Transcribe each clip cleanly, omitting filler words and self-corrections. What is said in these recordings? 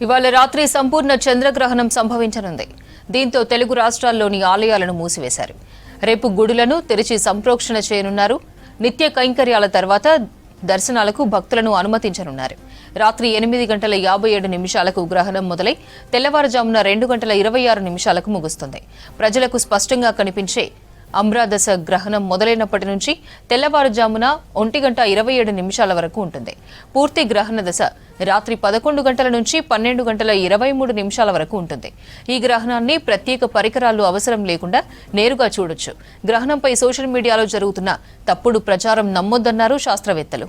ఇవాళ రాత్రి సంపూర్ణ చంద్రగ్రహణం సంభవించనుంది. దీంతో తెలుగు రాష్ట్రాల్లోని ఆలయాలను మూసివేశారు. రేపు గుడులను తెరిచి సంప్రోక్షణ చేయనున్నారు. నిత్య కైంకర్యాల తర్వాత దర్శనాలకు భక్తులను అనుమతించనున్నారు. రాత్రి 8:57 గ్రహణం మొదలై తెల్లవారుజామున 2:26 ముగుస్తుంది. ప్రజలకు స్పష్టంగా కనిపించే అమ్రాదశ గ్రహణం మొదలైనప్పటి నుంచి తెల్లవారుజామున 1:27 వరకు ఉంటుంది. పూర్తి గ్రహణ దశ రాత్రి 11 గంటల నుంచి 12:23 వరకు ఉంటుంది. ఈ గ్రహణాన్ని ప్రత్యేక పరికరాలు అవసరం లేకుండా నేరుగా చూడొచ్చు. గ్రహణంపై సోషల్ మీడియాలో జరుగుతున్న తప్పుడు ప్రచారం నమ్మొద్దన్నారు శాస్త్రవేత్తలు.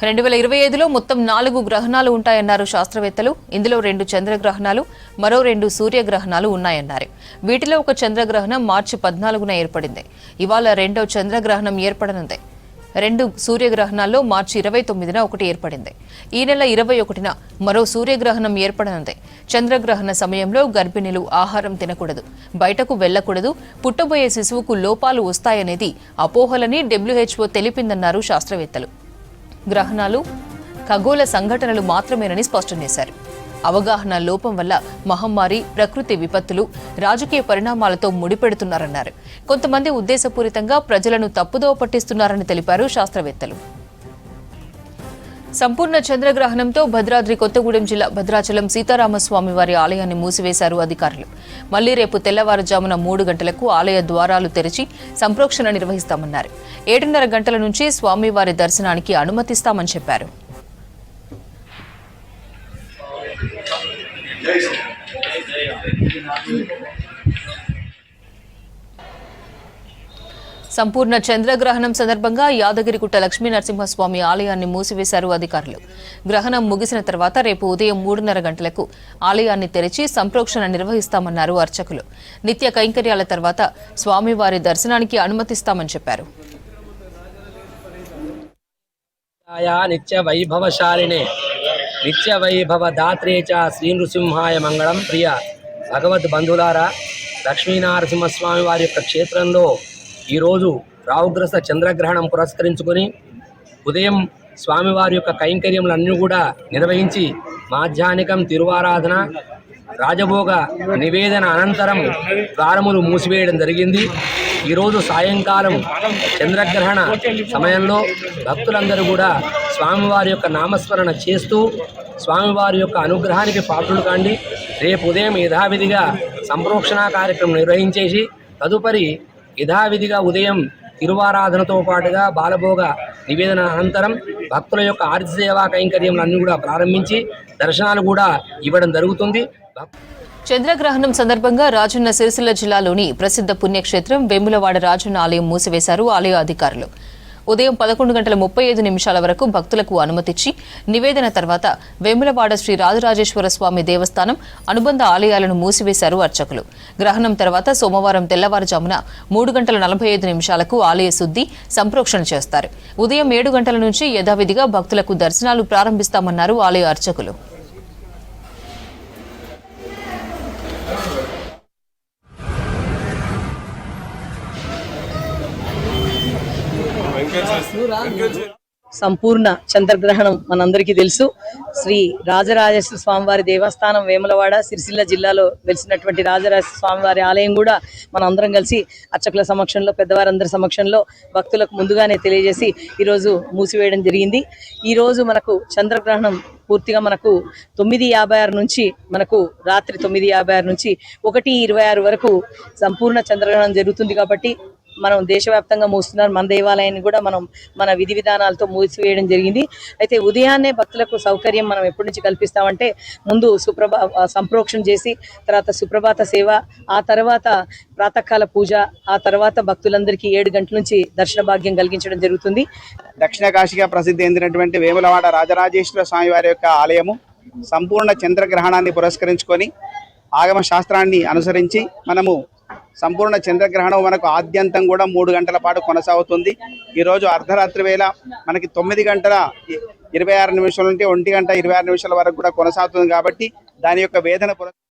2025లో మొత్తం 4 గ్రహణాలు ఉంటాయన్నారు శాస్త్రవేత్తలు. ఇందులో 2 చంద్రగ్రహణాలు, మరో 2 సూర్యగ్రహణాలు ఉన్నాయన్నారు. వీటిలో ఒక చంద్రగ్రహణం మార్చి 14న ఏర్పడింది. ఇవాళ 2వ చంద్రగ్రహణం ఏర్పడనుంది. 2 సూర్యగ్రహణాల్లో మార్చి 29న ఒకటి ఏర్పడింది. ఈ నెల 21న మరో సూర్యగ్రహణం ఏర్పడనుంది. చంద్రగ్రహణ సమయంలో గర్భిణులు ఆహారం తినకూడదు, బయటకు వెళ్లకూడదు, పుట్టబోయే శిశువుకు లోపాలు వస్తాయనేది అపోహలని WHO తెలిపిందన్నారు శాస్త్రవేత్తలు. గ్రహణాలు ఖగోళ సంఘటనలు మాత్రమేనని స్పష్టం చేశారు. అవగాహన లోపం వల్ల మహమ్మారి, ప్రకృతి విపత్తులు, రాజకీయ పరిణామాలతో ముడిపెడుతున్నారన్నారు. కొంతమంది ఉద్దేశపూరితంగా ప్రజలను తప్పుదోవ పట్టిస్తున్నారని తెలిపారు శాస్త్రవేత్తలు. సంపూర్ణ చంద్రగ్రహణంతో భద్రాద్రి కొత్తగూడెం జిల్లా భద్రాచలం సీతారామస్వామి వారి ఆలయాన్ని మూసివేశారు అధికారులు. మళ్లీ రేపు తెల్లవారుజామున 3 గంటలకు ఆలయ ద్వారాలు తెరిచి సంప్రోక్షణ నిర్వహిస్తామన్నారు. 7:30 గంటల నుంచి స్వామివారి దర్శనానికి అనుమతిస్తామని చెప్పారు. సంపూర్ణ చంద్రగ్రహణం సందర్భంగా యాదగిరిగుట్ట లక్ష్మీనరసింహస్వామి ఆలయాన్ని మూసివేశారు అధికారులు. గ్రహణం ముగిసిన తర్వాత రేపు ఉదయం 3:30 గంటలకు ఆలయాన్ని తెరిచి సంప్రోక్షణ నిర్వహిస్తామన్నారు అర్చకులు. నిత్య కైంకర్యాల తర్వాత స్వామివారి దర్శనానికి అనుమతిస్తామని చెప్పారు. నిత్య వైభవశాలినే నిత్య వైభవ దాత్రే చ శ్రీ నృసింహాయ మంగళం. ప్రియ భగవద్ బంధులారా, లక్ష్మీనరసింహస్వామి వారి యొక్క క్షేత్రంలో ఈరోజు రావుగ్రస్త చంద్రగ్రహణం పురస్కరించుకొని ఉదయం స్వామివారి యొక్క కైంకర్యములన్నీ కూడా నిర్వహించి మాధ్యాహ్నికం తిరువారాధన, రాజభోగ నివేదన అనంతరం ద్వారములు మూసివేయడం జరిగింది. ఈరోజు సాయంకాలం చంద్రగ్రహణ సమయంలో భక్తులందరూ కూడా స్వామివారి యొక్క నామస్మరణ చేస్తూ స్వామివారి యొక్క అనుగ్రహానికి పాత్రులు కాండి. రేపు ఉదయం యథావిధిగా సంప్రోక్షణ కార్యక్రమం నిర్వహించేసి తదుపరి యథావిధిగా ఉదయం తిరువారాధనతో పాటుగా బాలభోగ నివేదన అనంతరం భక్తుల యొక్క ఆర్తి సేవా కైంకర్యములన్నీ కూడా ప్రారంభించి దర్శనాలు కూడా ఇవ్వడం జరుగుతుంది. చంద్రగ్రహణం సందర్భంగా రాజన్న సిరిసిల్ల జిల్లాలోని ప్రసిద్ధ పుణ్యక్షేత్రం వేములవాడ రాజన్న ఆలయం మూసివేశారు ఆలయ అధికారులు. ఉదయం 11:35 వరకు భక్తులకు అనుమతిచ్చి నివేదన తర్వాత వేములవాడ శ్రీ రాజరాజేశ్వర స్వామి దేవస్థానం, అనుబంధ ఆలయాలను మూసివేశారు అర్చకులు. గ్రహణం తర్వాత సోమవారం తెల్లవారుజామున 3:45 ఆలయ శుద్ధి, సంప్రోక్షణ చేస్తారు. ఉదయం 7 గంటల నుంచి యథావిధిగా భక్తులకు దర్శనాలు ప్రారంభిస్తామన్నారు ఆలయ అర్చకులు. సంపూర్ణ చంద్రగ్రహణం మనందరికీ తెలుసు. శ్రీ రాజరాజేశ్వర స్వామివారి దేవస్థానం వేములవాడ సిరిసిల్ల జిల్లాలో వెలిసినటువంటి రాజరాజేశ్వర స్వామివారి ఆలయం కూడా మనం అందరం కలిసి అర్చకుల సమక్షంలో, పెద్దవారందరి సమక్షంలో భక్తులకు ముందుగానే తెలియజేసి ఈరోజు మూసివేయడం జరిగింది. ఈరోజు మనకు చంద్రగ్రహణం పూర్తిగా మనకు 9:56 నుంచి మనకు రాత్రి 9:56 నుంచి 1:26 వరకు సంపూర్ణ చంద్రగ్రహణం జరుగుతుంది. కాబట్టి మనం దేశవ్యాప్తంగా మూస్తున్నారు. మన దేవాలయాన్ని కూడా మనం మన విధి విధానాలతో మూసివేయడం జరిగింది. అయితే ఉదయాన్నే భక్తులకు సౌకర్యం మనం ఎప్పటి నుంచి కల్పిస్తామంటే ముందు సంప్రోక్షణ చేసి తర్వాత సుప్రభాత సేవ, ఆ తర్వాత ప్రాతకాల పూజ, ఆ తర్వాత భక్తులందరికీ 7 గంటల నుంచి దర్శన భాగ్యం కలిగించడం జరుగుతుంది. దక్షిణ కాశీగా ప్రసిద్ధి చెందినటువంటి వేములవాడ రాజరాజేశ్వర స్వామి వారి యొక్క ఆలయము సంపూర్ణ చంద్రగ్రహణాన్ని పురస్కరించుకొని ఆగమ శాస్త్రాన్ని అనుసరించి మనము సంపూర్ణ చంద్రగ్రహణం మనకు ఆద్యంతం కూడా 3 గంటల పాటు కొనసాగుతుంది. ఈరోజు అర్ధరాత్రి వేళ మనకి 9:26 నుండి 1:26 వరకు కూడా కొనసాగుతుంది. కాబట్టి దాని యొక్క వేదన